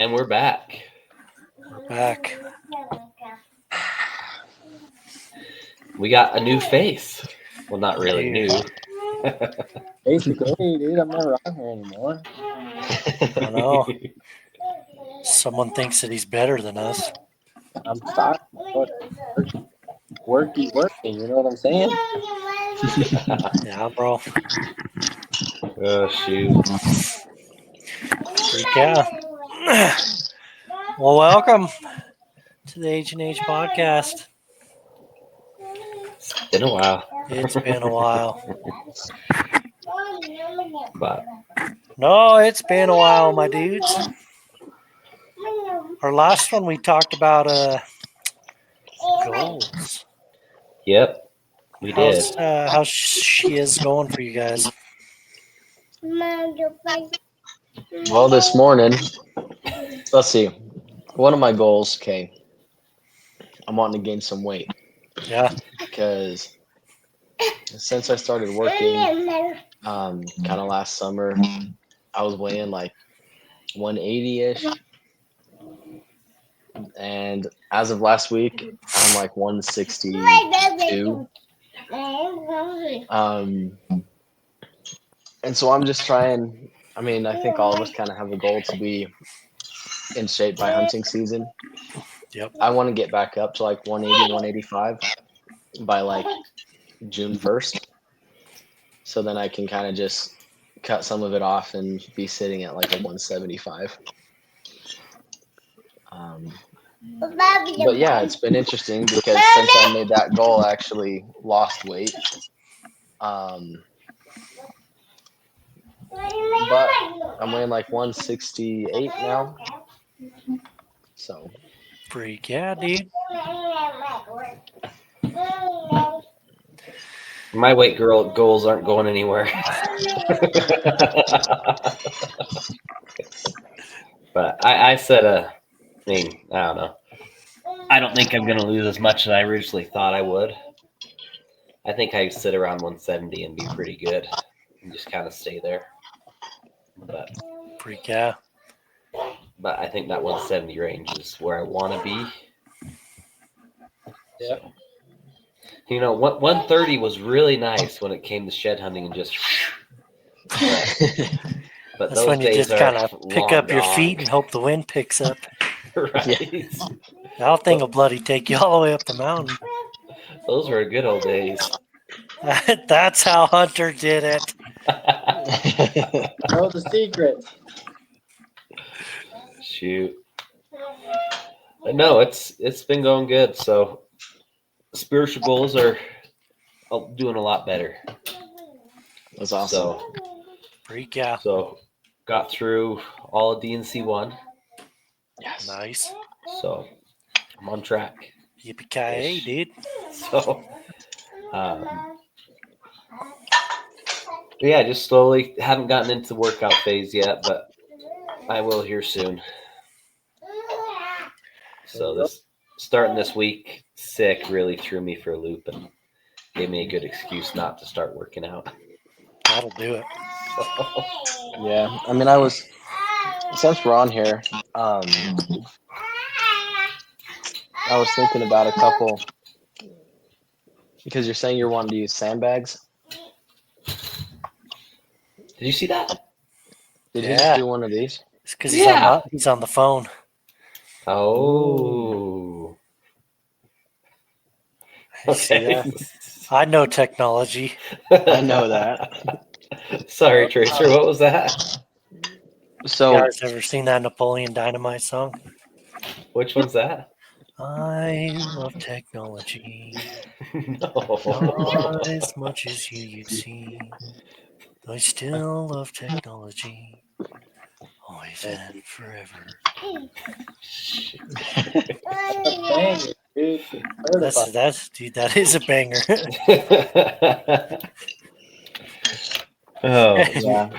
And we're back. Back. We got a new face. Well, not really new. Basically, dude, I'm never on here anymore. I don't know. Someone thinks that he's better than us. I'm sorry. Working, you know what I'm saying? Yeah, bro. Oh, shoot. Freak out. Well, welcome to the H&H podcast. It's been a while. It's been a while. But No, it's been a while, my dudes. Our last one we talked about goals. yep, we did. How's she is going for you guys? Well, this morning, let's see. One of my goals, I'm wanting to gain some weight. Yeah. Because since I started working, kind of last summer, I was weighing like 180-ish. And as of last week, I'm like 162. And so I'm just trying. I mean, I think all of us kind of have a goal to be in shape by hunting season. Yep. I want to get back up to like 180, 185 by like June 1st. So then I can kind of just cut some of it off and be sitting at like a 175. But yeah, it's been interesting because since I made that goal, I actually lost weight. But I'm weighing like 168 now. So Freak yeah, dude. My weight goals aren't going anywhere. But I said I don't know. I don't think I'm going to lose as much as I originally thought I would. I think I sit around 170 and be pretty good and just kind of stay there. But Freak yeah. But I think that 170 range is where I want to be. Yeah. So, 130 was really nice when it came to shed hunting and just. But That's when you just kind of pick up your feet and hope the wind picks up. Right. That thing will bloody take you all the way up the mountain. Those were good old days. That's how Hunter did it. know the secret. Shoot. But no, it's been going good. So spiritual goals are doing a lot better. That's awesome. So, Freak yeah. So got through all of DNC 1. Yes. Nice. So I'm on track. Yippee-ki-yay, dude. So yeah, just slowly. Haven't gotten into the workout phase yet, but I will here soon. So this starting this week, sick really threw me for a loop and gave me a good excuse not to start working out. That'll do it. Yeah, I mean, since we're on here, I was thinking about a couple, because you're saying you're wanting to use sandbags. Did you see that? Did you just do one of these? It's because he's on the phone. Oh. See that? I know technology. I know that. Sorry, Tracer. What was that? So, you guys ever seen that Napoleon Dynamite song? Which one's that? I love technology. No. Not as much as you'd see. I still love technology. Always and forever. Dude, that is a banger. Oh, yeah.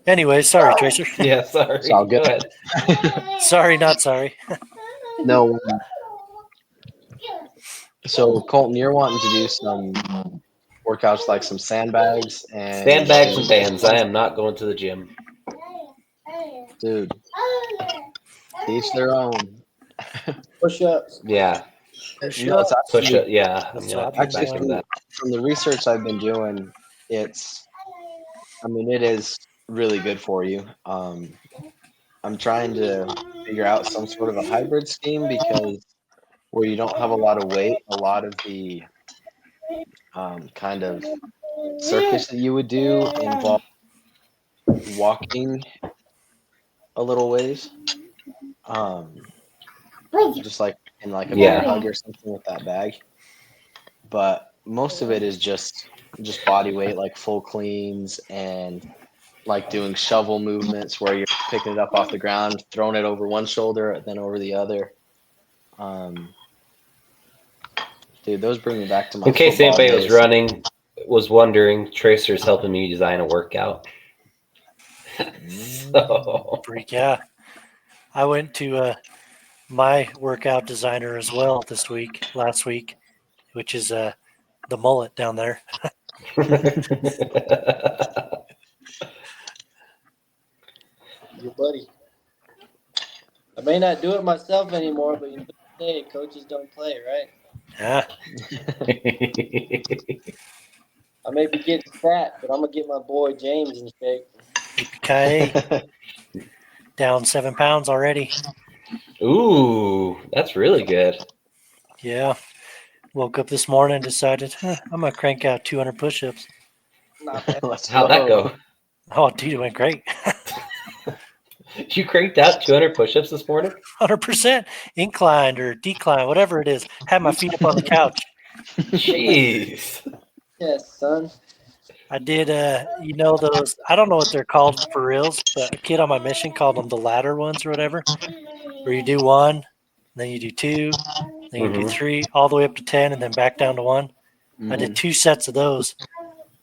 Anyway, sorry, Tracer. Yeah, sorry. It's all good. Go ahead. Sorry, not sorry. No. So, Colton, you're wanting to do some workouts like some sandbags and bands. I am not going to the gym. Dude, Each their own. Push-ups. Yeah, No, it's push actually it. Yeah, I'm That's gonna what get I've been back into doing. that. from the research I've been doing, it is really good for you. I'm trying to figure out some sort of a hybrid scheme because where you don't have a lot of weight, a lot of the kind of circuits that you would do involve walking a little ways, just like in like a bear Yeah. hug or something with that bag. But most of it is just body weight, like full cleans and like doing shovel movements where you're picking it up off the ground, throwing it over one shoulder, then over the other. Dude, those bring me back to my In case football anybody days. was wondering, Tracer's helping me design a workout. So Freak, yeah. I went to my workout designer as well last week, which is the mullet down there. Your buddy. I may not do it myself anymore, but you know what they say, coaches don't play, right? Yeah, I may be getting fat, but I'm gonna get my boy James in shape. yippee down 7 pounds already. Ooh, that's really good. Yeah. Woke up this morning and decided, I'm going to crank out 200 push-ups. Not bad. Let's How'd that go? Oh, dude, it went great. You cranked out 200 push-ups this morning? 100% inclined or decline, whatever it is. Had my feet up on the couch. Jeez. Yes, son. I did, those, I don't know what they're called for reals, but a kid on my mission called them the ladder ones or whatever, where you do one, then you do two, then you do Mhm. three, all the way up to 10, and then back down to one. I did Mhm. 2 sets of those.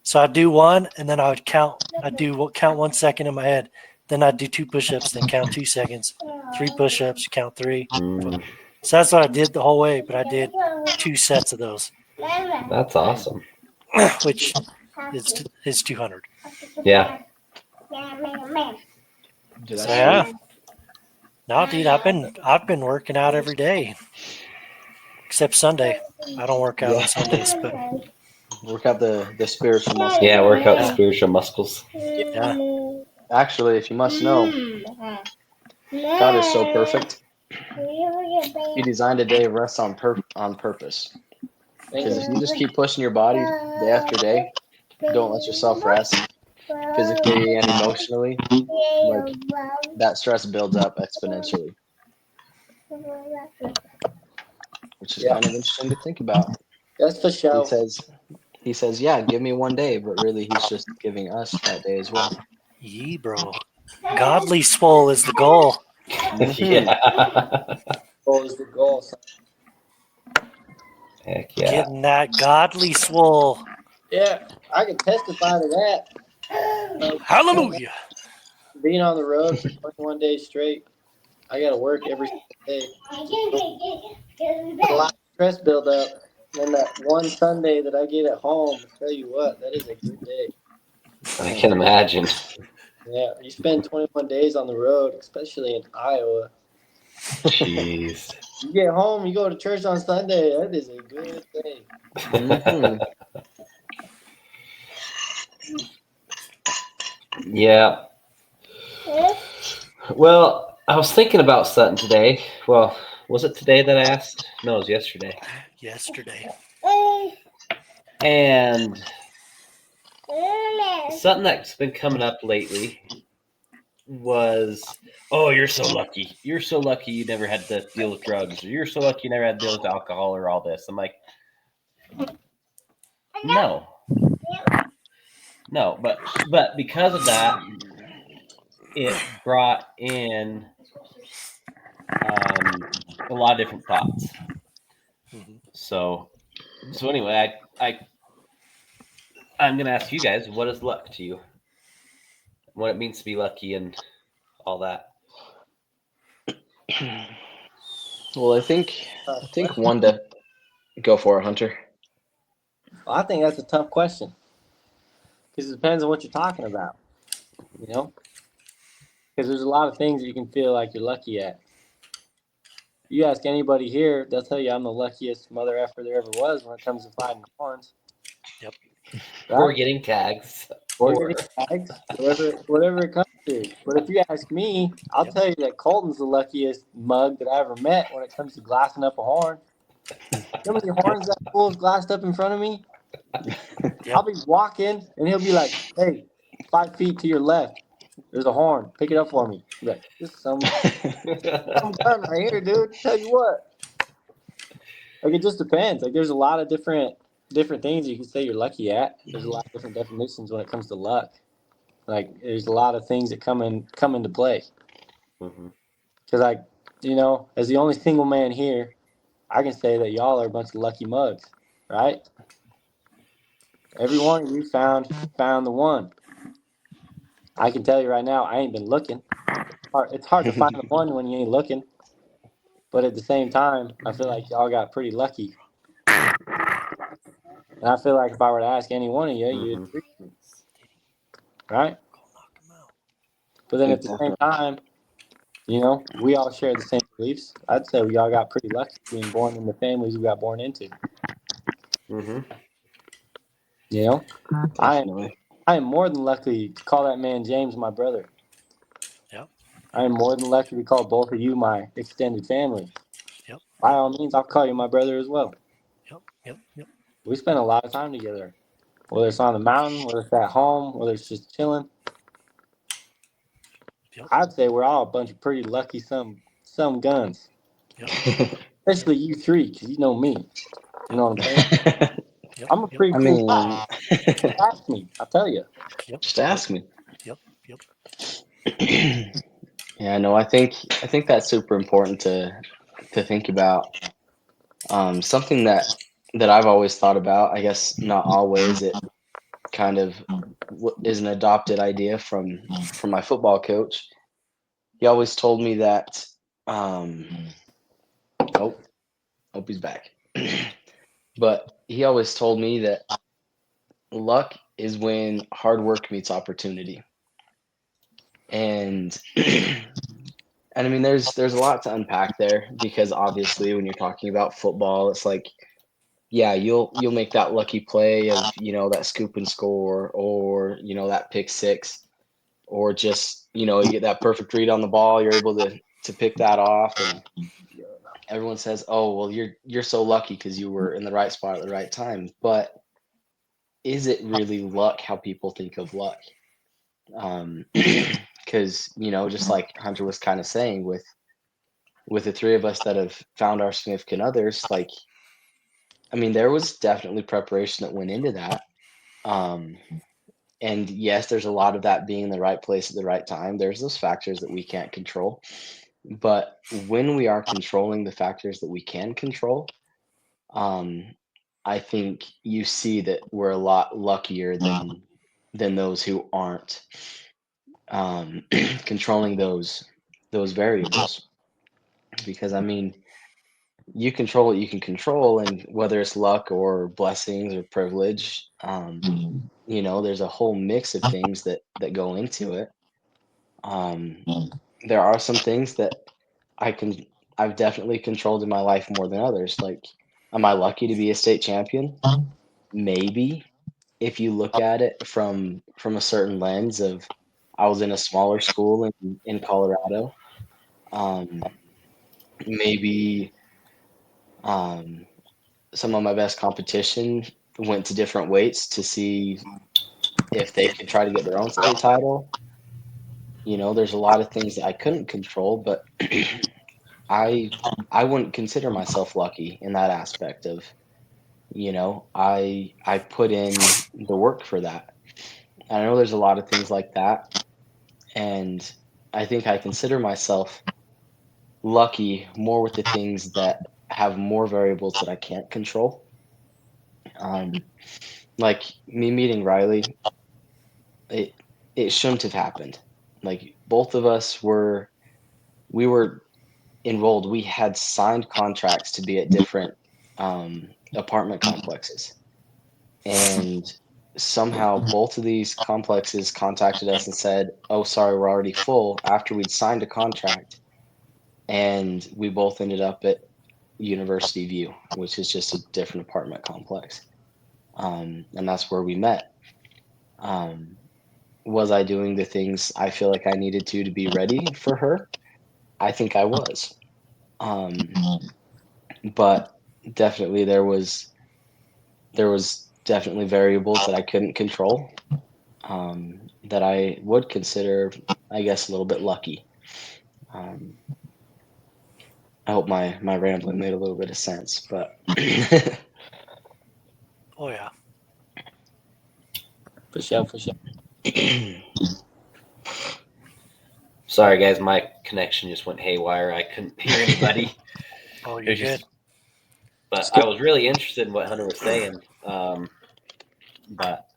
So I'd do one, and then I would count. I'd count 1 second in my head. Then I'd do 2 push-ups, then count 2 seconds. 3 push-ups, count 3. Mm, So that's what I did the whole way, but I did 2 sets of those, that's awesome. which is 200. Yeah. Dude, So that's yeah, sweet. no, dude, I've been working out every day except Sunday. I don't work out Yeah. on Sundays, but Work out the spiritual muscles. Yeah, work out the Yeah. spiritual muscles. yeah, Actually, if you must know, God is so perfect. He designed a day of rest on purpose. Because if you just keep pushing your body day after day, don't let yourself rest physically and emotionally, like that stress builds up exponentially, which is Yeah, kind of interesting to think about. that's for He sure. says, yeah, give me one day, but really he's just giving us that day as well. yee, bro. Godly swole is the goal. Yeah. Goal is the goal. Son. Heck yeah. Getting that godly swole. Yeah, I can testify to that. Hallelujah. Being on the road for 21 days straight, I got to work every day. A lot of stress build up. And that one Sunday that I get at home, I tell you what, that is a good day. I can imagine. Yeah, you spend 21 days on the road, especially in Iowa. Jeez. You get home, you go to church on Sunday. That is a good day. Mhm. Yeah. Well, I was thinking about something today. Well, was it today that I asked? No, it was yesterday. Yesterday. And something that's been coming up lately was, oh, you're so lucky. You're so lucky you never had to deal with drugs. Or you're so lucky you never had to deal with alcohol or all this. I'm like, no. No, but because of that, it brought in a lot of different thoughts. Mhm. So anyway, I'm gonna ask you guys, what is luck to you? What it means to be lucky and all that. Well, I think one to go for it, Hunter. Well, I think that's a tough question because it depends on what you're talking about, you know? Because there's a lot of things that you can feel like you're lucky at. you ask anybody here, they'll tell you I'm the luckiest mother effer there ever was when it comes to finding horns. Yep. Or Right? getting tags. Or getting tags, whatever it comes to. But if you ask me, I'll Yep. tell you that Colton's the luckiest mug that I ever met when it comes to glassing up a horn. You know how many horns that fool's glassed up in front of me? Yep. I'll be walking and he'll be like, "Hey, 5 feet to your left, there's a horn. Pick it up for me." I'll be like, "This is some gun right here, dude. Tell you what." Like it just depends. Like there's a lot of different things you can say you're lucky at. There's a lot of different definitions when it comes to luck. Like there's a lot of things that come into play. Mhm. Because as the only single man here, I can say that y'all are a bunch of lucky mugs, right? Every one of you found the one. I can tell you right now, I ain't been looking. It's hard to find the one when you ain't looking. But at the same time, I feel like y'all got pretty lucky. And I feel like if I were to ask any one of you, you'd Mhm. agree with me, right? Go knock him out. But then at the same time, we all share the same beliefs. I'd say we all got pretty lucky being born in the families we got born into. Mhm. You know, I Definitely. I am more than lucky to call that man James my brother. Yep. I am more than lucky to call both of you my extended family. Yep. By all means, I'll call you my brother as well. Yep. Yep. Yep. We spend a lot of time together, whether it's on the mountain, whether it's at home, whether it's just chilling. Yep. I'd say we're all a bunch of pretty lucky some guns, Yep. especially you three, because you know me. You know what I'm saying? Yep. I'm a Yep. pretty I cool mean, guy. Ask me, I'll tell you. Yep. just ask me. Yep. Yep. Yeah, no, I think that's super important to think about. Something that I've always thought about. I guess not always. It kind of is an adopted idea from my football coach. He always told me that. Um, oh, hope he's back. But he always told me that luck is when hard work meets opportunity. And and I mean there's a lot to unpack there because obviously when you're talking about football, it's like yeah, you'll make that lucky play of, that scoop and score or, that pick six or just, you get that perfect read on the ball, you're able to pick that off and everyone says, "Oh, well you're so lucky because you were in the right spot at the right time." But is it really luck how people think of luck? Because just like Hunter was kind of saying, with the three of us that have found our significant others, like I mean, there was definitely preparation that went into that. Um, and yes, there's a lot of that being in the right place at the right time. There's those factors that we can't control. But when we are controlling the factors that we can control, um, I think you see that we're a lot luckier than those who aren't controlling those variables. Because I mean, you control what you can control, and whether it's luck or blessings or privilege, there's a whole mix of things that go into it. Um, there are some things that I've definitely controlled in my life more than others. Like, am I lucky to be a state champion? Maybe, if you look at it from a certain lens of I was in a smaller school in Colorado. Um, maybe um, some of my best competition went to different weights to see if they could try to get their own state title. There's a lot of things that I couldn't control, but I I wouldn't consider myself lucky in that aspect of, I put in the work for that. I know there's a lot of things like that, and I think I consider myself lucky more with the things that have more variables that I can't control. Um, like me meeting Riley, it it shouldn't have happened. Like both of us we were enrolled. We had signed contracts to be at different apartment complexes, and somehow both of these complexes contacted us and said, "Oh, sorry, we're already full." After we'd signed a contract, and we both ended up at University View, which is just a different apartment complex. And that's where we met. Was I doing the things I feel like I needed to be ready for her? I think I was. But definitely there was definitely variables that I couldn't control, that I would consider, I guess, a little bit lucky. I hope my rambling made a little bit of sense, but Oh yeah. For sure, for sure. Sorry, guys, my connection just went haywire. I couldn't hear anybody. Oh, It you're was good. just, but I was really interested in what Hunter was saying. But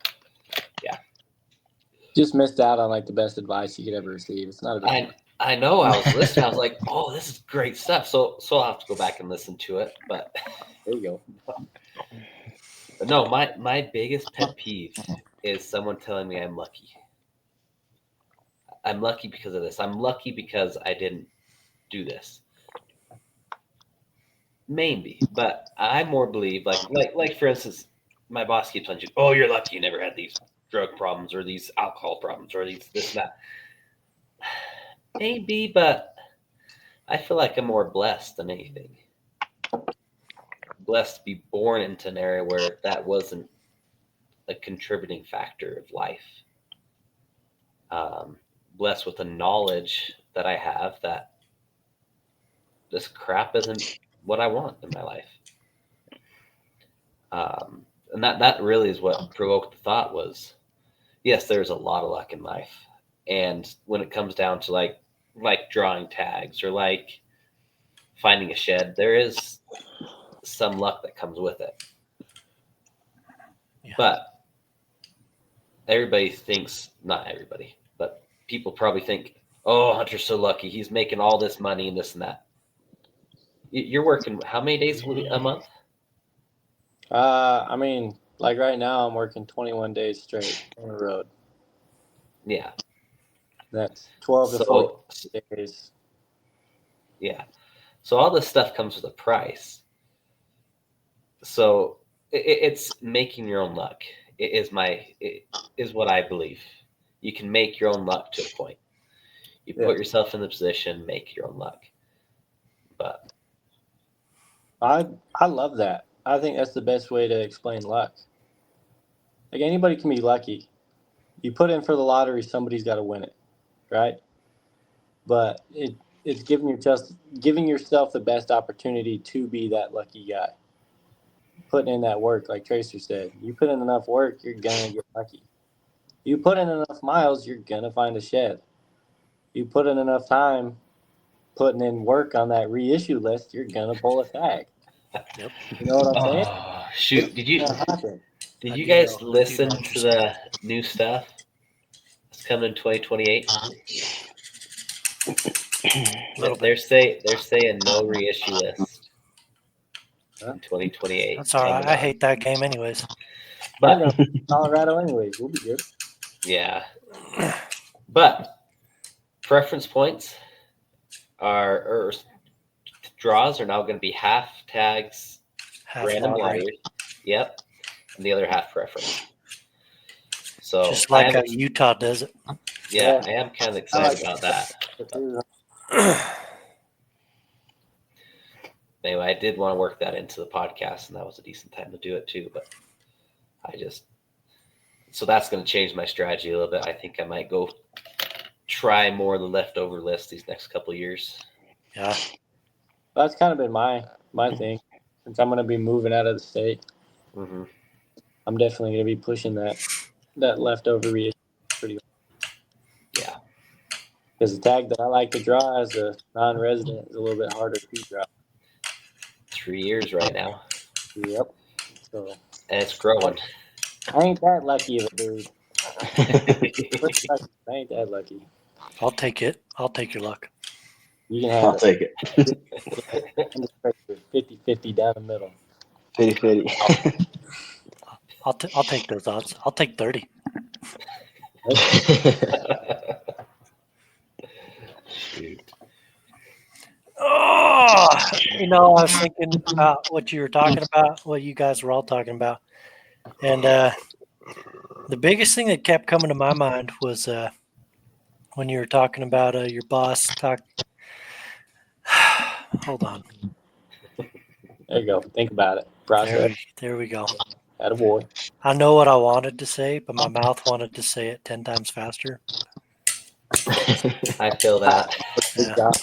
Just missed out on like the best advice you could ever receive. It's not a big deal. I know I was listening. I was like, oh, this is great stuff. So I'll have to go back and listen to it. But There you go. no, my biggest pet peeve is someone telling me I'm lucky. I'm lucky because of this. I'm lucky because I didn't do this. Maybe, but I more believe like for instance, my boss keeps on you. Oh, you're lucky you never had these drug problems or these alcohol problems or these this and that. Maybe, but I feel like I'm more blessed than anything. Blessed to be born into an area where that wasn't a contributing factor of life. Blessed with the knowledge that I have that this crap isn't what I want in my life. And that really is what provoked the thought was, yes, there's a lot of luck in life. And when it comes down to like drawing tags or like finding a shed, there is some luck that comes with it. Yeah. But everybody thinks, not everybody, but people probably think, oh, Hunter's so lucky. He's making all this money and this and that. You're working how many days a month? I mean, like right now, I'm working 21 days straight on the road. Yeah. That's 12 to So 14 days. yeah. So all this stuff comes with a price. So it's making your own luck. It is what I believe. You can make your own luck to a point. You Yeah. put yourself in the position, make your own luck. But I love that. I think that's the best way to explain luck. Like anybody can be lucky. You put in for the lottery, somebody's got to win it, right? But it's giving yourself the best opportunity to be that lucky guy. Putting in that work, like Tracer said. You put in enough work, you're gonna get lucky. You put in enough miles, you're gonna find a shed. You put in enough time putting in work on that reissue list, you're gonna pull a tag. Yep. You know what I'm saying? oh shoot! Did you Happen. did I you do guys know- I do know listen what to you're saying. the new stuff? It's coming in 2028. Little They're bit. saying no reissue list Huh? in 2028. That's all right. coming I on. hate that game anyways. I'm But going to Colorado anyways. We'll be good. yeah, but preference points or draws are now going to be half tags, Half random lottery. lottery. Yep, and the other half preference. So Just like I how am, Utah does it. yeah, Yeah. I am kind of excited like about that. Yeah. Anyway, I did want to work that into the podcast, and that was a decent time to do it too. But so that's going to change my strategy a little bit. I think I might go try more of the leftover list these next couple of years. That's kind of been my thing. Since I'm going to be moving out of the state, Mm-hmm. I'm definitely going to be pushing that leftover reissue pretty. Yeah. Because the tag that I like to draw as a non-resident is a little bit harder to draw. 3 years right now, Yep. So and it's growing. I ain't that lucky of a dude. I ain't that lucky. I'll take it. I'll take your luck. You can have I'll it. take it. I'm just 50-50 down the middle. 50-50. I'll take those odds. I'll take 30. Shoot. I was thinking about what you were talking about, what you guys were all talking about. And the biggest thing that kept coming to my mind was when you were talking about your boss talk. Hold on. There you go. Think about it. Process. There we go. Attaboy. I know what I wanted to say, but my mouth wanted to say it 10 times faster. I feel that. Good Yeah. job.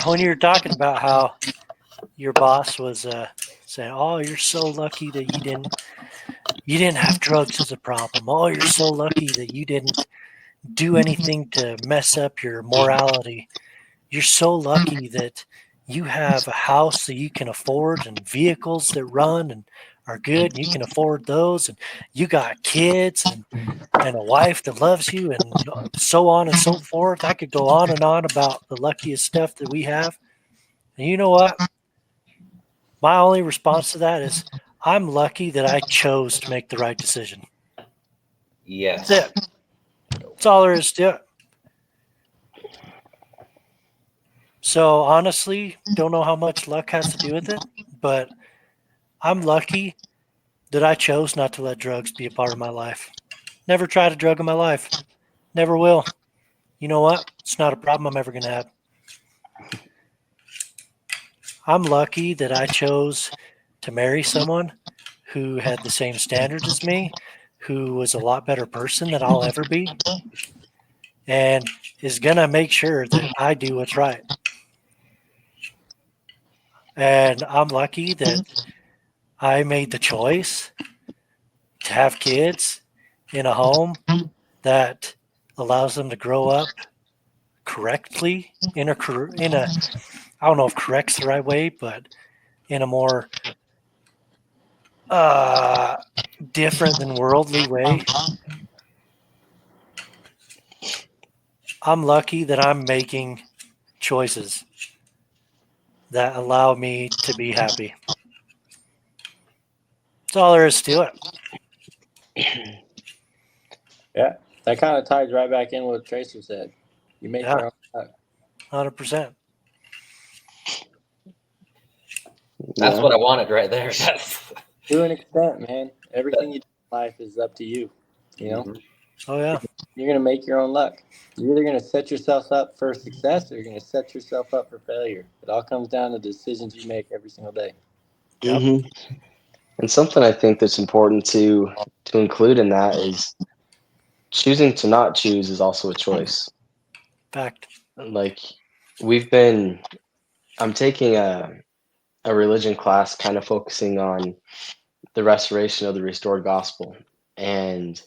When you were talking about how your boss was saying, "Oh, you're so lucky that you didn't have drugs as a problem. Oh, you're so lucky that you didn't do anything to mess up your morality. You're so lucky that you have a house that you can afford and vehicles that run and are good and you can afford those, and you got kids and a wife that loves you, and so on and so forth. I could go on and on about the luckiest stuff that we have. And you know what? My only response to that is I'm lucky that I chose to make the right decision. Yes. That's it. That's all there is to it. So honestly, don't know how much luck has to do with it, but I'm lucky that I chose not to let drugs be a part of my life. Never tried a drug in my life. Never will. You know what? It's not a problem I'm ever going to have. I'm lucky that I chose to marry someone who had the same standards as me, who was a lot better person than I'll ever be, and is going to make sure that I do what's right. And I'm lucky that I made the choice to have kids in a home that allows them to grow up correctly in a I don't know if correct's the right way, but in a more different than worldly way. I'm lucky that I'm making choices that allow me to be happy. That's all there is to it. Yeah. That kind of ties right back in what Tracy said. You make Yeah. your own luck. 100%. That's what I wanted right there. Yes. To an extent, man. Everything you do in life is up to you. You know? Mhm. Oh, yeah. You're going to make your own luck. You're either going to set yourself up for success or you're going to set yourself up for failure. It all comes down to decisions you make every single day. Yep. And something I think that's important to include in that is choosing to not choose is also a choice. Fact. Like I'm taking a religion class kind of focusing on the restoration of the restored gospel and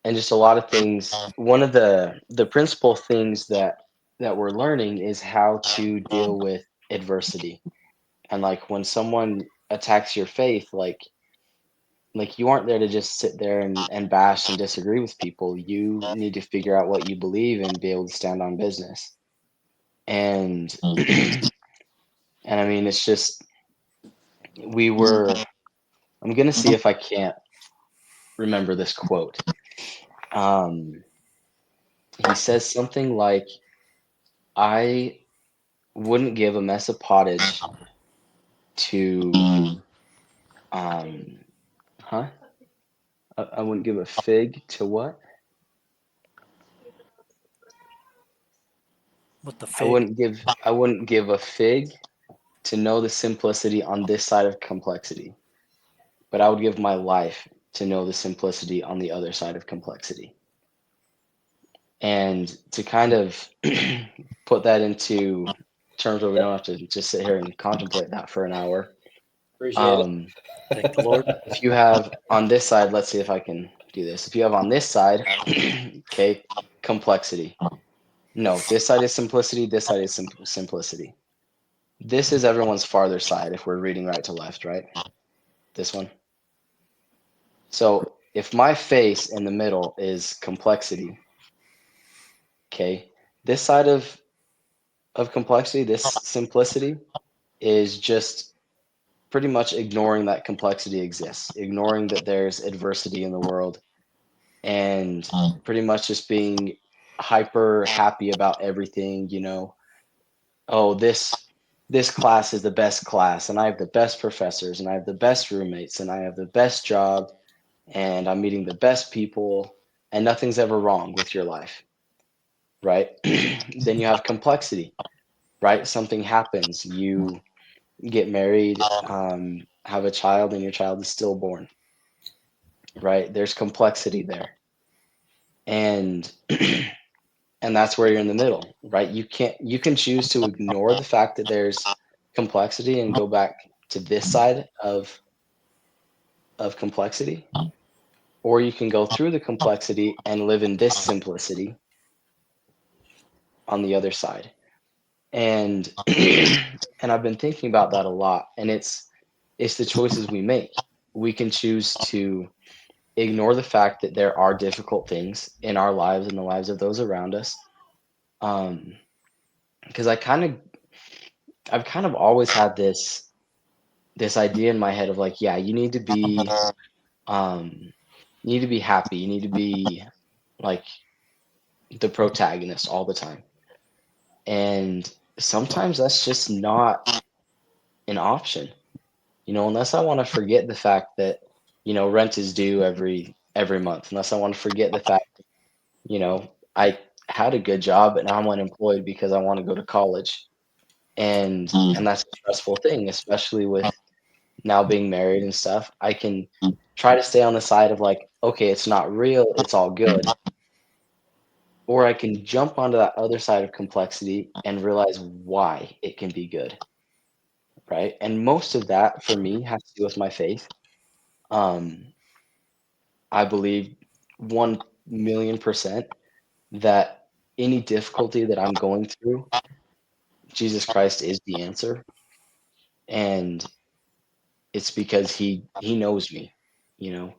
just a lot of things. One of the principal things that we're learning is how to deal with adversity. And like when someone attacks your faith, like you aren't there to just sit there and bash and disagree with people. You need to figure out what you believe and be able to stand on business. And and I mean it's just I'm gonna see if I can't remember this quote. Um he says something like, I wouldn't give a mess of pottage to um huh? I wouldn't give a fig to what? With the fig. I wouldn't give a fig to know the simplicity on this side of complexity, but I would give my life to know the simplicity on the other side of complexity. And to kind of put that into terms where we don't have to just sit here and contemplate that for an hour. Appreciate it. Thank the Lord. If you have on this side, let's see if I can do this. If you have on this side, okay, complexity. No, this side is simplicity. This side is simplicity. This is everyone's farther side if we're reading right to left, right? This one. So if my face in the middle is complexity, okay, this side of complexity, this simplicity, is just pretty much ignoring that complexity exists, ignoring that there's adversity in the world, and pretty much just being hyper happy about everything, oh, this class is the best class, and I have the best professors, and I have the best roommates, and I have the best job, and I'm meeting the best people, and nothing's ever wrong with your life, right? Then you have complexity, right? Something happens, you get married, have a child, and your child is stillborn, right? There's complexity there, and and that's where you're in the middle, right? You can choose to ignore the fact that there's complexity and go back to this side of complexity, or you can go through the complexity and live in this simplicity on the other side. And and I've been thinking about that a lot, and it's the choices we make. We can choose to ignore the fact that there are difficult things in our lives and the lives of those around us. Um, because I've kind of always had this idea in my head of like, yeah, um you need to be happy. You need to be like the protagonist all the time. And sometimes that's just not an option. Unless I want to forget the fact that, rent is due every month, unless I want to forget the fact, I had a good job and I'm unemployed because I want to go to college. And that's a stressful thing, especially with now being married and stuff. I can try to stay on the side of like, okay, it's not real, it's all good. Or I can jump onto that other side of complexity and realize why it can be good, right? And most of that for me has to do with my faith. Um, I believe 1,000,000% that any difficulty that I'm going through, Jesus Christ is the answer. And it's because he knows me, you know.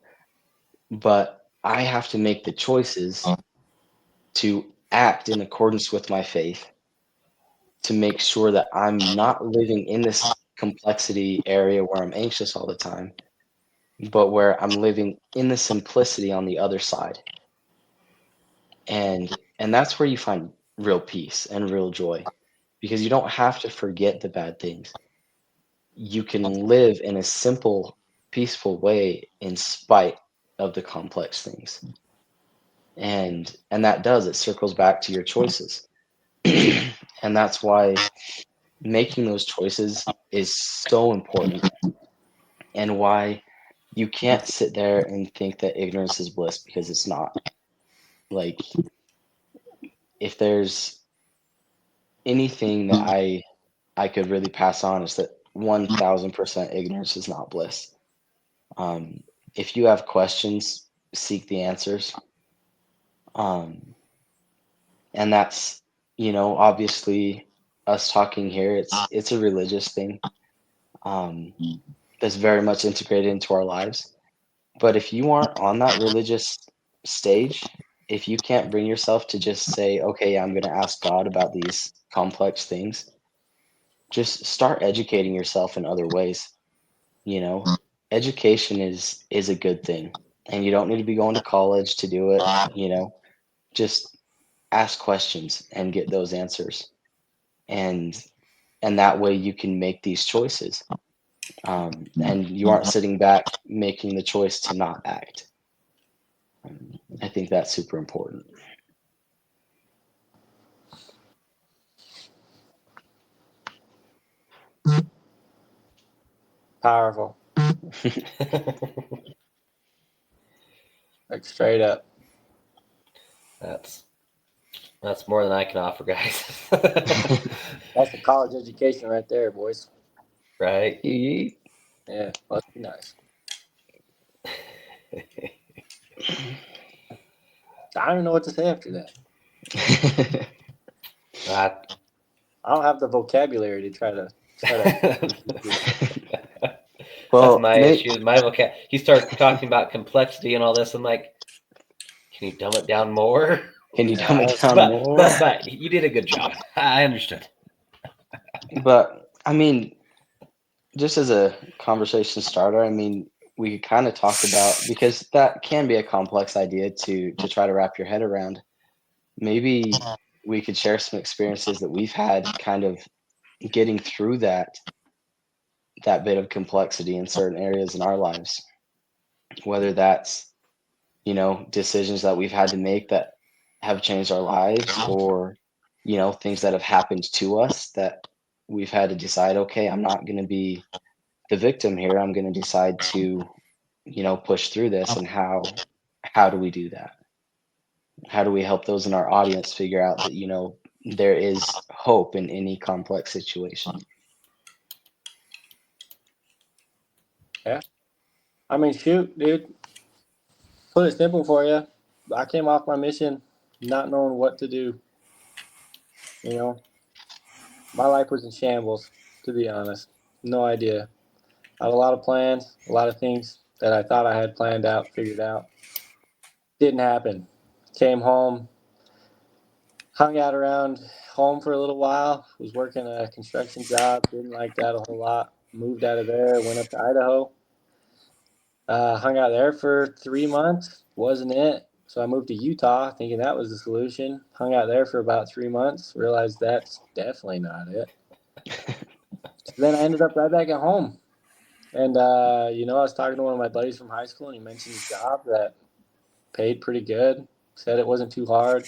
But I have to make the choices to act in accordance with my faith to make sure that I'm not living in this complexity area where I'm anxious all the time, but where I'm living in the simplicity on the other side. And that's where you find real peace and real joy because you don't have to forget the bad things. You can live in a simple, peaceful way in spite of the complex things. And that does, it circles back to your choices. And that's why making those choices is so important and why you can't sit there and think that ignorance is bliss because it's not. Like if there's anything that I could really pass on is that 1,000% ignorance is not bliss. Um, if you have questions, seek the answers. Um, and that's, obviously us talking here, it's a religious thing. Um, that's very much integrated into our lives. But if you aren't on that religious stage, if you can't bring yourself to just say, okay, I'm going to ask God about these complex things, just start educating yourself in other ways. You know, education is a good thing, and you don't need to be going to college to do it. Just ask questions and get those answers, and that way you can make these choices. And you aren't sitting back making the choice to not act. I think that's super important. Powerful. Like straight up. That's more than I can offer, guys. That's the college education right there, boys. Right? Yeah, must be nice. I don't even know what to say after that. I don't have the vocabulary to try to. That's my issue. My vocab. He starts talking about complexity and all this. I'm like, can you dumb it down more? Can you dumb it down more? But you did a good job. I understood. But I mean, just as a conversation starter, I mean, we could kind of talk about because that can be a complex idea to try to wrap your head around. Maybe we could share some experiences that we've had kind of getting through that bit of complexity in certain areas in our lives, whether that's, you know, decisions that we've had to make that have changed our lives, or, you know, things that have happened to us that we've had to decide, okay, I'm not going to be the victim here. I'm going to decide to, you know, push through this. And how do we do that? How do we help those in our audience figure out that, you know, there is hope in any complex situation? I mean, shoot, dude. Put it simple for you. I came off my mission not knowing what to do. You know, my life was in shambles, to be honest. No idea. I had a lot of plans, a lot of things that I thought I had planned out, figured out. Didn't happen. Came home, hung out around home for a little while, was working a construction job, didn't like that a whole lot. Moved out of there, went up to Idaho, hung out there for 3 months, wasn't it. So I moved to Utah thinking that was the solution. Hung out there for about 3 months, realized that's definitely not it. So then I ended up right back at home. And, you know, I was talking to one of my buddies from high school, and he mentioned a job that paid pretty good, said it wasn't too hard,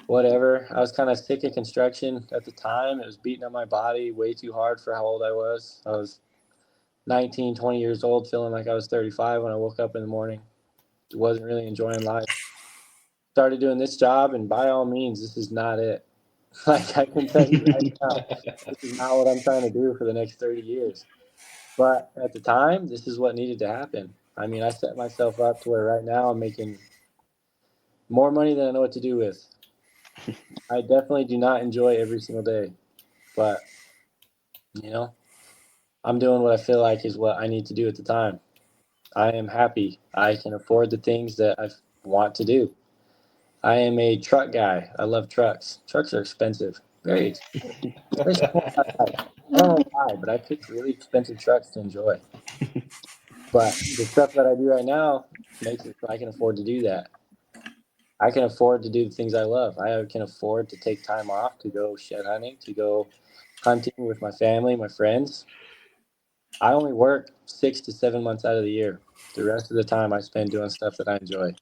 whatever. I was kind of sick of construction at the time. It was beating on my body way too hard for how old I was. I was 19, 20 years old, feeling like I was 35 when I woke up in the morning. Wasn't really enjoying life. Started doing this job, and by all means, this is not it. Like, I can tell you right now, this is not what I'm trying to do for the next 30 years. But at the time, this is what needed to happen. I mean, I set myself up to where right now I'm making more money than I know what to do with. I definitely do not enjoy every single day, but, you know, I'm doing what I feel like is what I need to do at the time. I am happy. I can afford the things that I want to do. I am a truck guy. I love trucks. Trucks are expensive, very expensive. Especially when I don't know why, but I pick really expensive trucks to enjoy. But the stuff that I do right now makes it so I can afford to do that. I can afford to do the things I love. I can afford to take time off to go shed hunting, to go hunting with my family, my friends. I only work 6 to 7 months out of the year. The rest of the time I spend doing stuff that I enjoy.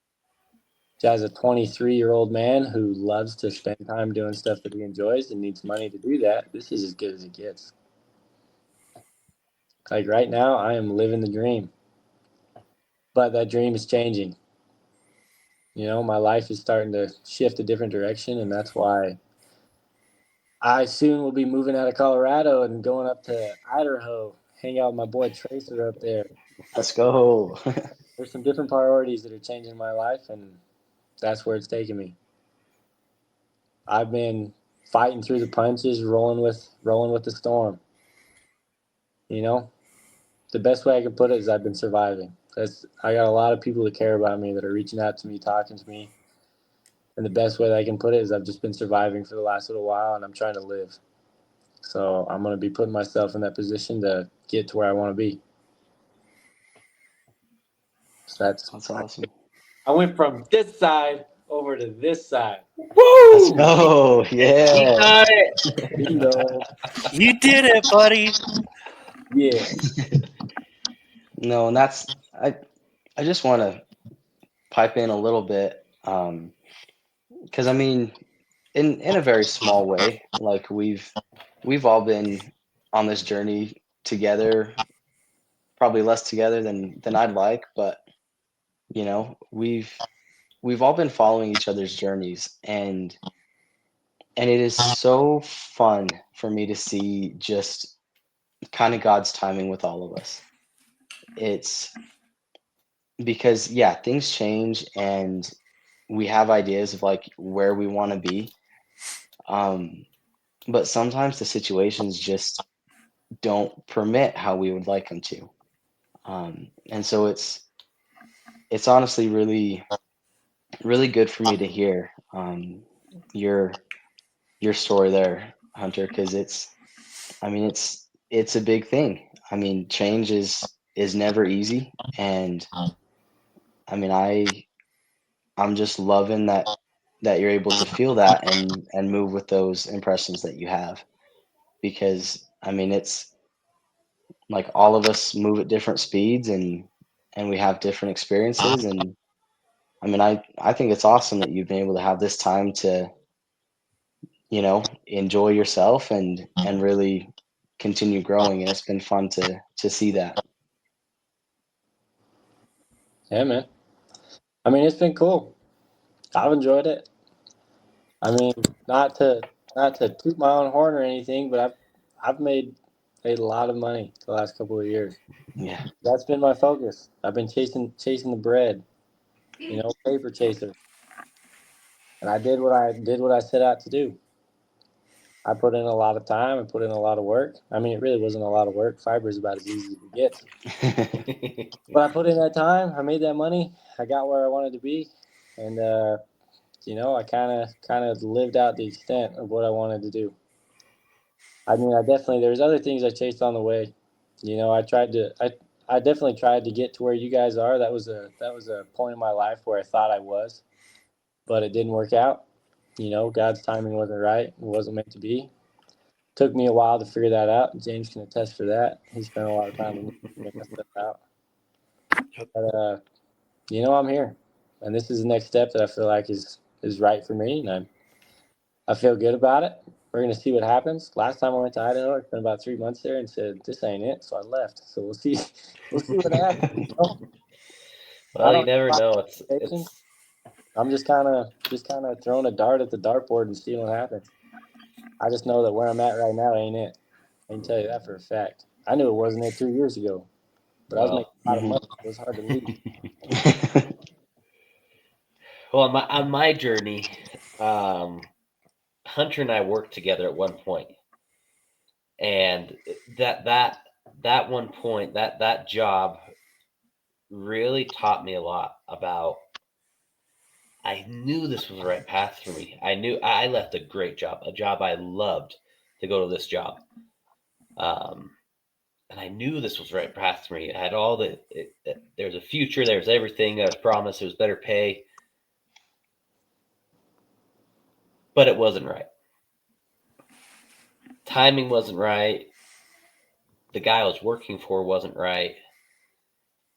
As a 23-year-old man who loves to spend time doing stuff that he enjoys and needs money to do that, this is as good as it gets. Like right now, I am living the dream, but that dream is changing. You know, my life is starting to shift a different direction, and that's why I soon will be moving out of Colorado and going up to Idaho, hang out with my boy Tracer up there. Let's go. There's some different priorities that are changing my life, and that's where it's taking me. I've been fighting through the punches, rolling with the storm. You know, the best way I can put it is I've been surviving. I got a lot of people that care about me that are reaching out to me, talking to me, and the best way that I can put it is I've just been surviving for the last little while, and I'm trying to live. So I'm going to be putting myself in that position to get to where I want to be. So That's awesome. I went from this side over to this side. Let's Woo! go. He Yeah. got it. Bingo. You did it, buddy. Yeah. No, and I just want to pipe in a little bit, because I mean, in a very small way, like we've all been on this journey together, probably less together than I'd like, but you know, we've all been following each other's journeys, and it is so fun for me to see just kind of God's timing with all of us. It's because yeah, things change, and we have ideas of like where we want to be. Um, but sometimes the situations just don't permit how we would like them to. And so it's honestly really good for me to hear your story there, Hunter, because I mean it's a big thing. I mean, change is never easy, and I mean I'm just loving that you're able to feel that and move with those impressions that you have. because I mean, it's like all of us move at different speeds and we have different experiences. And I mean, I think it's awesome that you've been able to have this time to, you know, enjoy yourself and really continue growing. And it's been fun to see that. Yeah, man. I mean, it's been cool. I've enjoyed it. I mean, not to toot my own horn or anything, but I've made a lot of money the last couple of years. Yeah. That's been my focus. I've been chasing the bread, you know, paper chaser, and I did what I set out to do. I put in a lot of time. I put in a lot of work. I mean, it really wasn't a lot of work. Fiber is about as easy as it gets. But I put in that time. I made that money. I got where I wanted to be, and you know, I kind of lived out the extent of what I wanted to do. I mean, I definitely there's other things I chased on the way. You know, I definitely tried to get to where you guys are. That was a point in my life where I thought I was, but it didn't work out. You know, God's timing wasn't right. It wasn't meant to be. Took me a while to figure that out. James can attest for that. He spent a lot of time with me figuring that stuff out. But you know, I'm here, and this is the next step that I feel like is right for me, and I feel good about it. We're gonna see what happens. Last time I went to Idaho, I spent about 3 months there and said, "This ain't it," so I left. So we'll see. We'll see what happens. You know? I Well, you don't never have know. expectations. It's I'm just kind of throwing a dart at the dartboard and seeing what happens. I just know that where I'm at right now ain't it. I can tell you that for a fact. I knew it wasn't it 3 years ago, but I was making well. a lot of Mhm. money. So it was hard to leave. Well, on my journey, Hunter and I worked together at one point, and that one point, that job really taught me a lot about. I knew this was the right path for me. I knew I left a great job, a job I loved, to go to this job. Um, and I knew this was the right path for me. I had all there's a future, there's everything I was promised, there was better pay, but it wasn't right. Timing wasn't right. The guy I was working for wasn't right.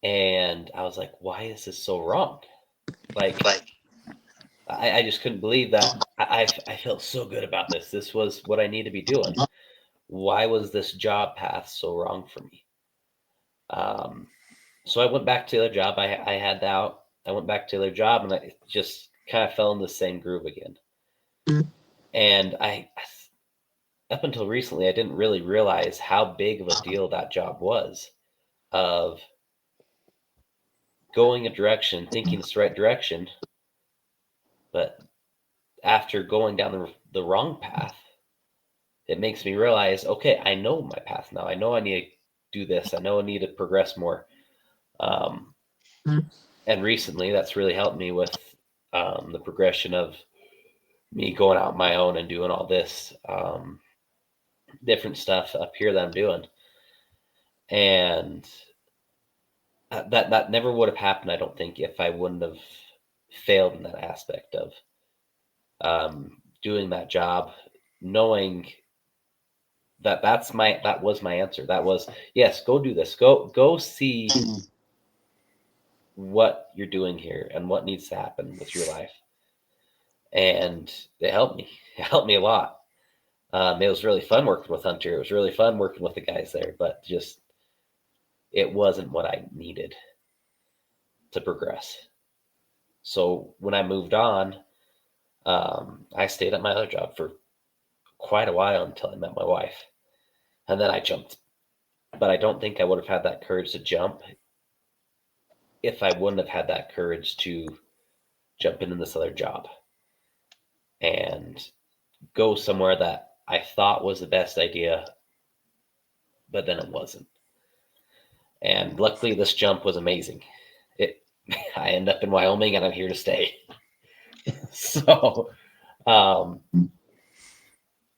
And I was like, why is this so wrong? Like, I just couldn't believe that. I felt so good about this. This was what I need to be doing. Why was this job path so wrong for me? Um, so I went back to the job. I had out. I went back to their job, and I just kind of fell in the same groove again. And up until recently, I didn't really realize how big of a deal that job was. Of going a direction, thinking it's the right direction, but after going down the wrong path, it makes me realize, okay, I know my path now. I know I need to do this. I know I need to progress more. Um, and recently, that's really helped me with the progression of me going out on my own and doing all this different stuff up here that I'm doing. And that never would have happened, I don't think, if I wouldn't have failed in that aspect of doing that job, knowing that that was my answer. That was, yes, go do this. Go see what you're doing here and what needs to happen with your life. And it helped me. It helped me a lot. It was really fun working with Hunter. It was really fun working with the guys there, but just it wasn't what I needed to progress. So when I moved on, I stayed at my other job for quite a while until I met my wife. And then I jumped. But I don't think I would have had that courage to jump if I wouldn't have had that courage to jump into this other job and go somewhere that I thought was the best idea, but then it wasn't. And luckily, this jump was amazing. It, I end up in Wyoming, and I'm here to stay. So, um,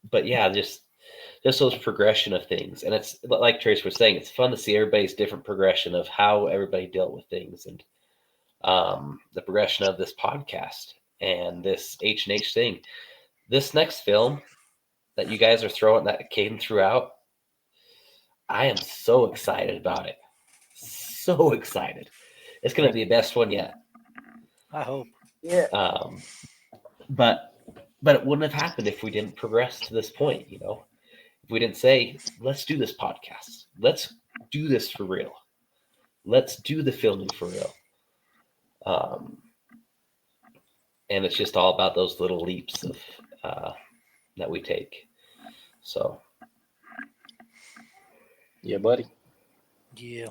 but yeah, just those progression of things, and it's like Trace was saying, it's fun to see everybody's different progression of how everybody dealt with things, and the progression of this podcast and this H&H thing. This next film, that you guys are throwing, that Caden threw out, I am so excited about it. So excited. It's going to be the best one yet. I hope. Yeah. But it wouldn't have happened if we didn't progress to this point, you know. If we didn't say, let's do this podcast. Let's do this for real. Let's do the filming for real. And it's just all about those little leaps of that we take. So. Yeah, buddy. Yeah.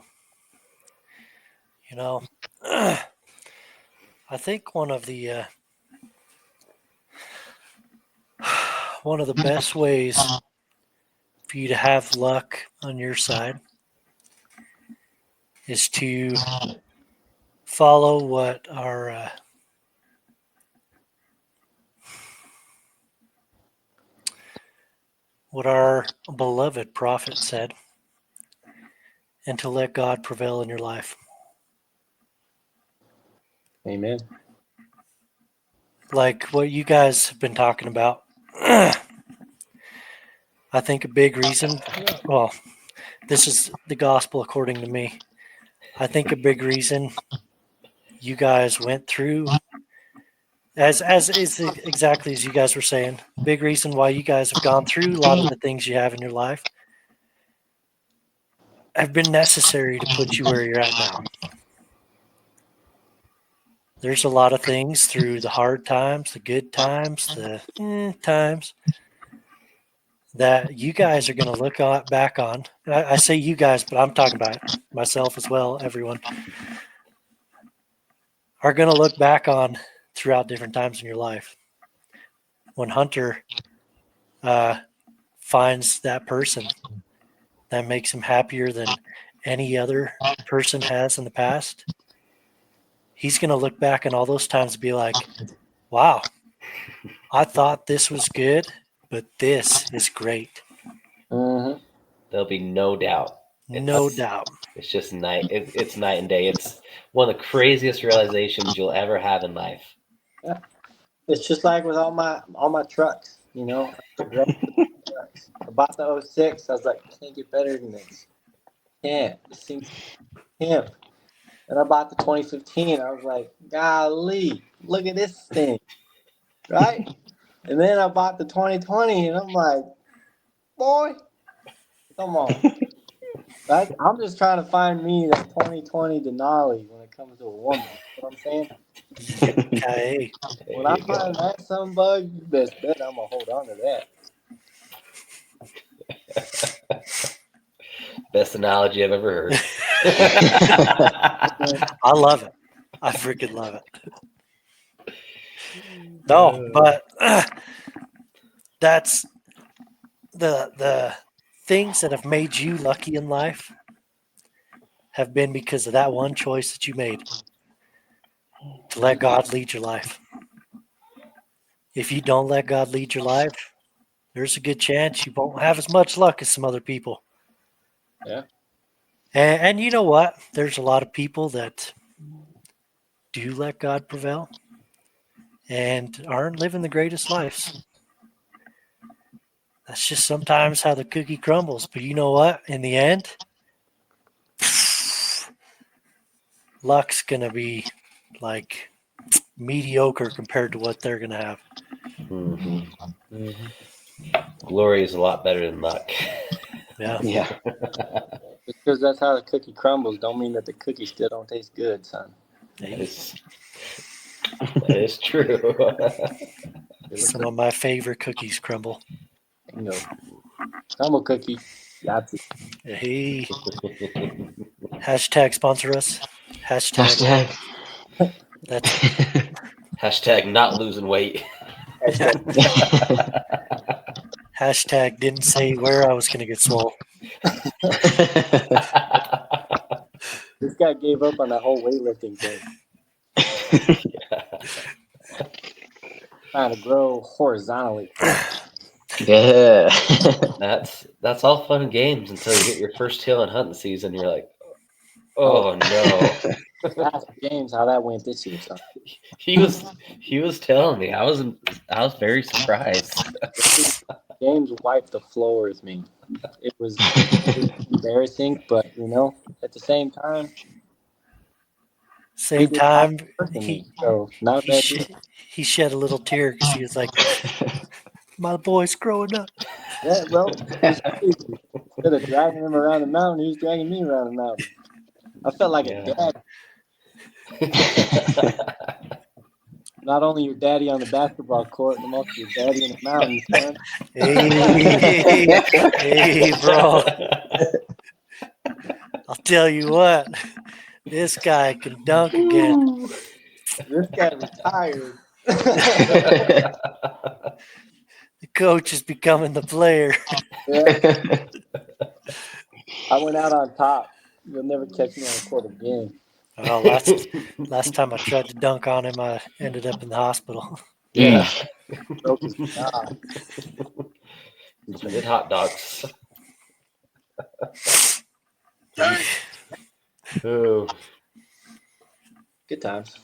You know, I think one of the best ways for you to have luck on your side is to follow what our beloved prophet said, and to let God prevail in your life. Amen. Like what you guys have been talking about. I think a big reason, well, this is the gospel according to me. I think a big reason you guys went through, as is exactly as you guys were saying, big reason why you guys have gone through a lot of the things you have in your life have been necessary to put you where you're at now. There's a lot of things through the hard times, the good times, the times that you guys are going to look back on. I say you guys, but I'm talking about myself as well. Everyone are going to look back on throughout different times in your life. When Hunter finds that person that makes him happier than any other person has in the past, he's going to look back on all those times and be like, wow, I thought this was good, but this is great. Mm-hmm. There'll be no doubt. No doubt. It's just night. It's night and day. It's one of the craziest realizations you'll ever have in life. Yeah. It's just like with all my trucks, you know. Trucks. I bought the 06. I was like, can't get better than this. Can't. This seems hemp. And I bought the 2015. I was like, golly, look at this thing. Right? And then I bought the 2020 and I'm like, boy, come on. I'm just trying to find me that 2020 Denali when it comes to a woman. You know what I'm saying? Okay. When I find that some bug, you best bet I'm going to hold on to that. Best analogy I've ever heard. I love it. I freaking love it. No, but that's the things that have made you lucky in life have been because of that one choice that you made to let God lead your life. If you don't let God lead your life, there's a good chance you won't have as much luck as some other people. Yeah. And you know what? There's a lot of people that do let God prevail and aren't living the greatest lives. That's just sometimes how the cookie crumbles. But you know what? In the end, luck's going to be like mediocre compared to what they're going to have. Mm-hmm. Glory is a lot better than luck. Yeah. Yeah. Because that's how the cookie crumbles don't mean that the cookie still don't taste good, son. That is true. Some of my favorite cookies crumble. Bingo. Crumble cookie. Got it. Hey. Hashtag sponsor us. Hashtag. That's Hashtag not losing weight. hashtag didn't say where I was going to get swole. This guy gave up on that whole weightlifting thing. Trying to grow horizontally. Yeah. That's all fun and games until you get your first tail in hunting season. You're like, oh no. Ask James how that went this year, son. He was telling me. I was very surprised. James wiped the floor with me. It was embarrassing, but at the same time, he Same did not time, worse than me. he So not a he bad deal. he shed a little tear because he was like, "My boy's growing up." Yeah, well, it's crazy. Instead of dragging him around the mountain, he was dragging me around the mountain. I felt like a dad. Not only your daddy on the basketball court, I'm also your daddy in the mountains, son. Hey, bro! I'll tell you what, this guy can dunk again. This guy retired. The coach is becoming the player. Yeah, I went out on top. You'll never catch me on the court again. Oh, last time I tried to dunk on him, I ended up in the hospital. Yeah. Broke his jaw. I did hot dogs. Oh, Good times.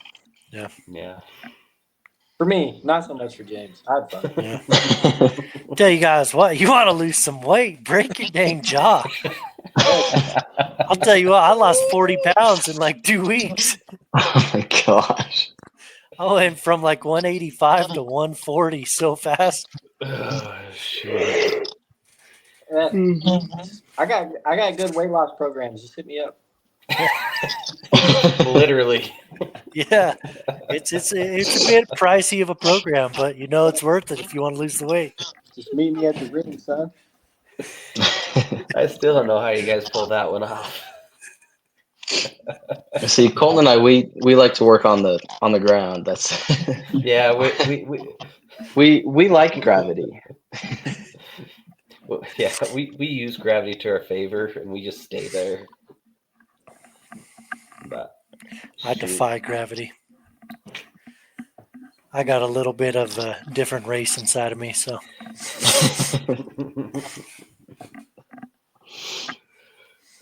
yeah. For me, not so much for James. I had fun. Yeah. Tell you guys what, you want to lose some weight, break your dang jaw. I'll tell you what, I lost 40 pounds in like 2 weeks. Oh my gosh. I went from like 185 to 140 so fast. Oh, shit. Yeah. I got good weight loss programs. Just hit me up. Literally. Yeah, it's a bit pricey of a program, but it's worth it if you want to lose the weight. Just meet me at the ring, son. I still don't know how you guys pulled that one off. See, Colton and I, we like to work on the ground. That's Yeah, we like gravity. yeah, we use gravity to our favor, and we just stay there. But I defy gravity. I got a little bit of a different race inside of me, so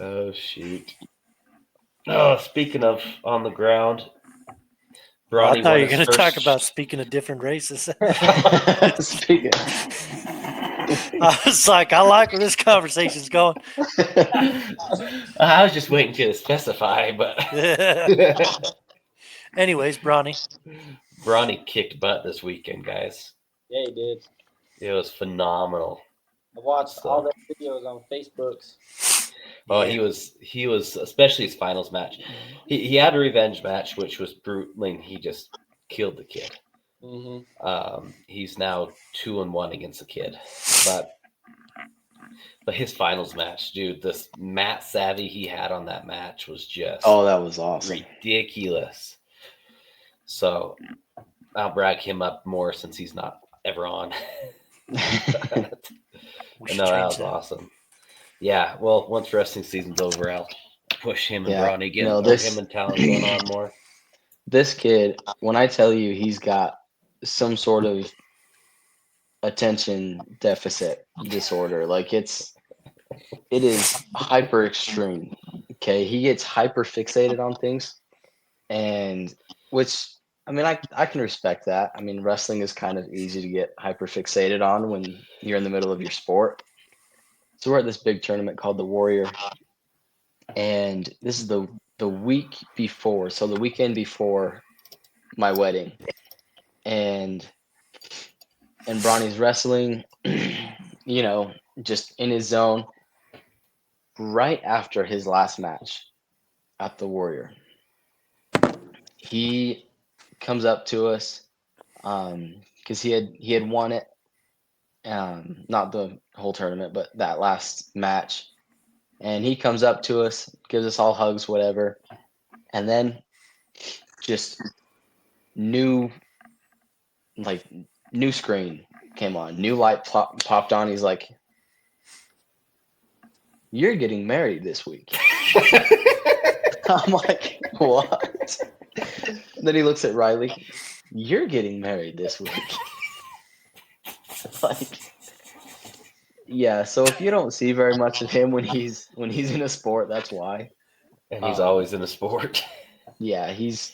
oh shoot. Oh, speaking of on the ground, Bronny I thought you were won his going to talk first- about speaking of different races. Speaking. I was like, I like where this conversation's going. I was just waiting to specify, but Anyways, Bronny. Bronny kicked butt this weekend, guys. Yeah, he did. It was phenomenal. I watched So- all their videos on Facebooks. Oh, Yeah. he was especially his finals match. He had a revenge match, which was brutal. He just killed the kid. Mm-hmm. He's now 2-1 against the kid, but his finals match, dude, this Matt Savvy he had on that match was just Oh, that was awesome. ridiculous. So I'll brag him up more since he's not ever on. We should No, that change was awesome. Yeah, well, once wrestling season's over, I'll push him and Yeah, Bronny get no, or this- him and Talon going on more. This kid, when I tell you he's got some sort of attention deficit disorder, like it is hyper extreme. Okay, he gets hyper fixated on things, and which I mean, I can respect that. I mean, wrestling is kind of easy to get hyper fixated on when you're in the middle of your sport. So we're at this big tournament called the Warrior, and this is the week before, so the weekend before my wedding, and Bronny's wrestling, just in his zone. Right after his last match at the Warrior, he comes up to us because he had won it, not the whole tournament, but that last match. And he comes up to us, gives us all hugs, whatever, and then just new screen came on, new light popped on. He's like, "You're getting married this week." I'm like, "What?" And then he looks at Riley. "You're getting married this week." Like, yeah. So if you don't see very much of him when he's in a sport, that's why. And he's always in a sport. Yeah, he's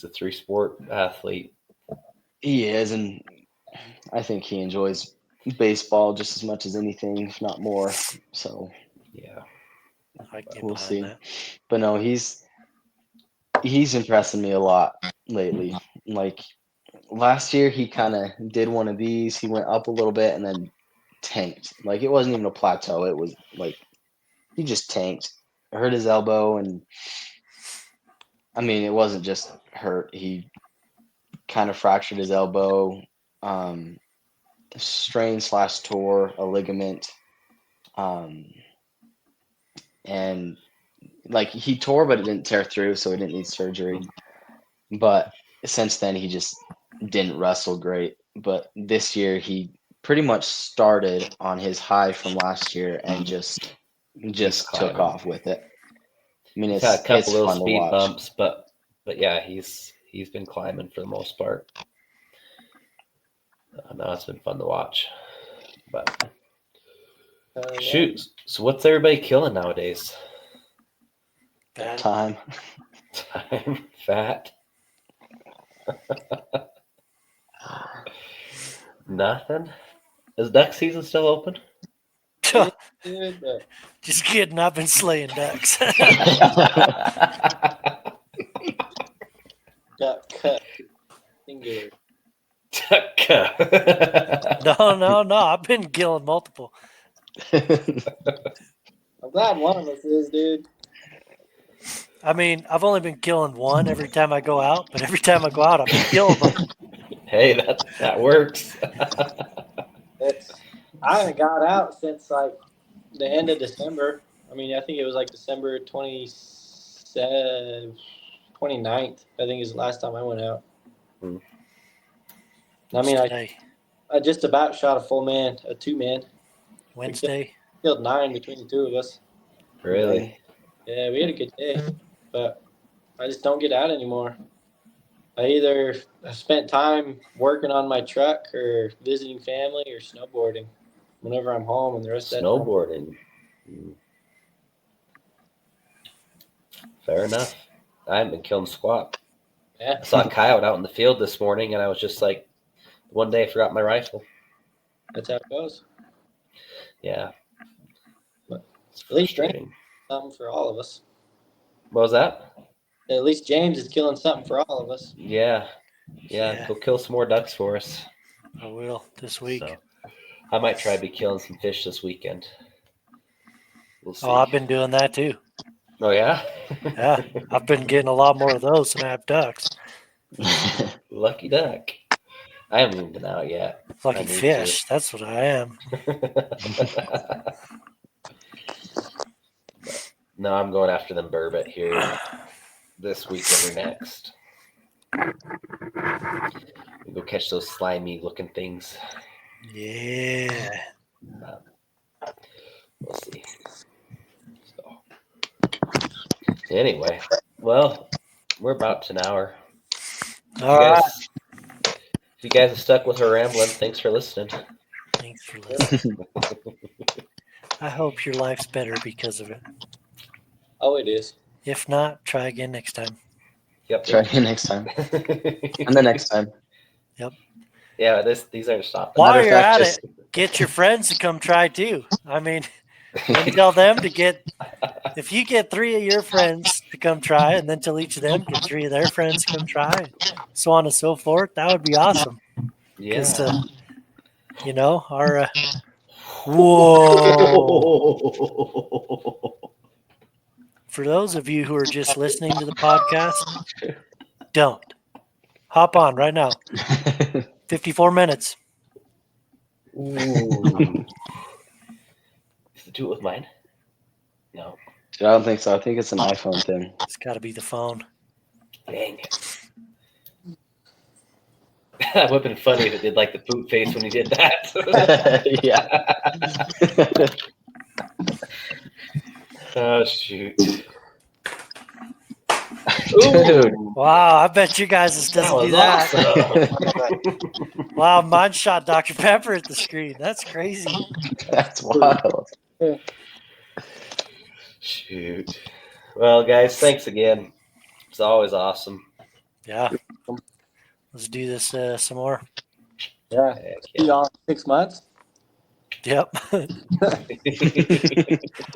a 3-sport athlete. he is, and I think he enjoys baseball just as much as anything, if not more. So Yeah. I get we'll behind see. that. But no, he's impressing me a lot lately. Like last year, he kind of did one of these. He went up a little bit and then tanked. Like it wasn't even a plateau. It was like he just tanked. Hurt his elbow, and I mean, it wasn't just hurt. He kind of fractured his elbow, strained / tore a ligament, and like he tore, but it didn't tear through, so he didn't need surgery. But since then, he just didn't wrestle great. But this year, he pretty much started on his high from last year and just took climbing. off with it. I mean, He's had a it's couple little fun to speed watch. bumps, but yeah, he's been climbing for the most part. No, it's been fun to watch. But shoot, so what's everybody killing nowadays? Bad. Time. Time, fat. Nothing. Is duck season still open? Just kidding. I've been slaying ducks. Got cut. Finger. No. I've been killing multiple. I'm glad one of us is, dude. I mean, I've only been killing one every time I go out, but every time I go out, I've been killing them. Hey, that works. I haven't got out since like the end of December. I mean, I think it was like December 29th, I think is the last time I went out. Hmm. I mean, Today, I just about shot a full man, a 2-man. Wednesday. Killed 9 between the two of us. Really? Yeah, we had a good day, but I just don't get out anymore. I either spent time working on my truck or visiting family or snowboarding whenever I'm home, and the rest of that time. Snowboarding. Fair enough. I haven't been killing squat. Yeah. I saw a coyote out in the field this morning, and I was just like, one day I forgot my rifle. That's how it goes. Yeah. It's At least frustrating. something for all of us. What was that? At least James is killing something for all of us. Yeah. Go kill some more ducks for us. I will this week. So, I might try to be killing some fish this weekend. We'll see. Oh, I've been doing that too. Oh, yeah? Yeah, I've been getting a lot more of those than I have ducks. Lucky duck. I haven't even been out yet. Lucky fish. That's what I am. No, I'm going after them burbot here this weekend or next. Go catch those slimy looking things. Yeah. We'll see. So, anyway, well, we're about an hour. If you guys have stuck with our rambling, thanks for listening. Thanks for listening. I hope your life's better because of it. Oh, it is. If not, try again next time. Yep. Try again next time. And the next time. Yep. Yeah, these aren't stopping. While you're at it, get your friends to come try too. I mean, and tell them to get, if you get 3 of your friends to come try, and then tell each of them, get 3 of their friends to come try, so on and so forth, that would be awesome. Yeah. You know, our, whoa. For those of you who are just listening to the podcast, don't. Hop on right now. 54 minutes. Ooh. Do it with mine? No. I don't think so. I think it's an iPhone thing. It's got to be the phone. Dang. That would have been funny if it did like the poop face when he did that. Yeah. Oh, shoot. Dude. Wow, I bet you guys doesn't do that. Awesome. Wow, mine shot Dr. Pepper at the screen. That's crazy. That's wild. Shoot. Well, guys, thanks again. It's always awesome. Yeah. Let's do this some more. Yeah. Heck See yeah. y'all in 6 months. Yep.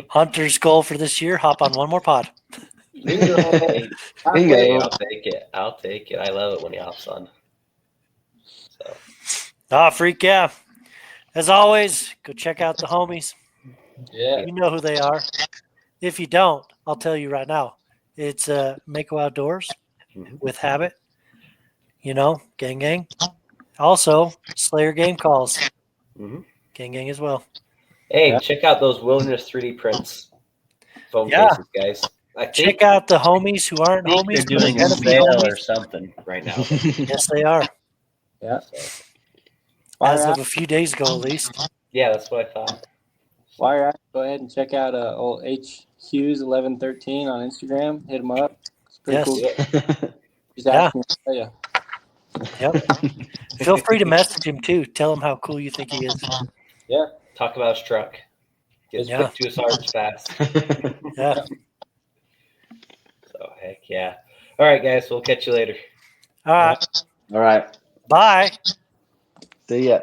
Hunter's goal for this year: hop on one more pod. Bingo. Hey, Bingo. I'll take it. I'll take it. I love it when he hops on. So Freak yeah! As always, go check out the homies. Yeah. You know who they are. If you don't, I'll tell you right now. It's MAHCO Outdoors Mhm. with Habit. You know, gang. Also, Slayer Game Calls, Mhm. gang as well. Hey, Yeah. check out those Wilderness 3D prints phone Yeah. cases, guys. I think Check out the homies who aren't I think homies, they're but are doing a gonna be sale homies. or something right now. Yes, they are. Yeah. So, As of a few days ago, at least. yeah, that's what I thought. While you're at it, go ahead and check out old H Hughes 1113 on Instagram. Hit him up. It's pretty Yes. cool. Yeah. Just ask me. I'll tell you. Yep. Feel free to message him too. Tell him how cool you think he is. Yeah. Talk about his truck. Gets Yeah. quick to his heart fast. Yeah. So heck yeah. All right, guys. We'll catch you later. All right. All right. Bye. See ya.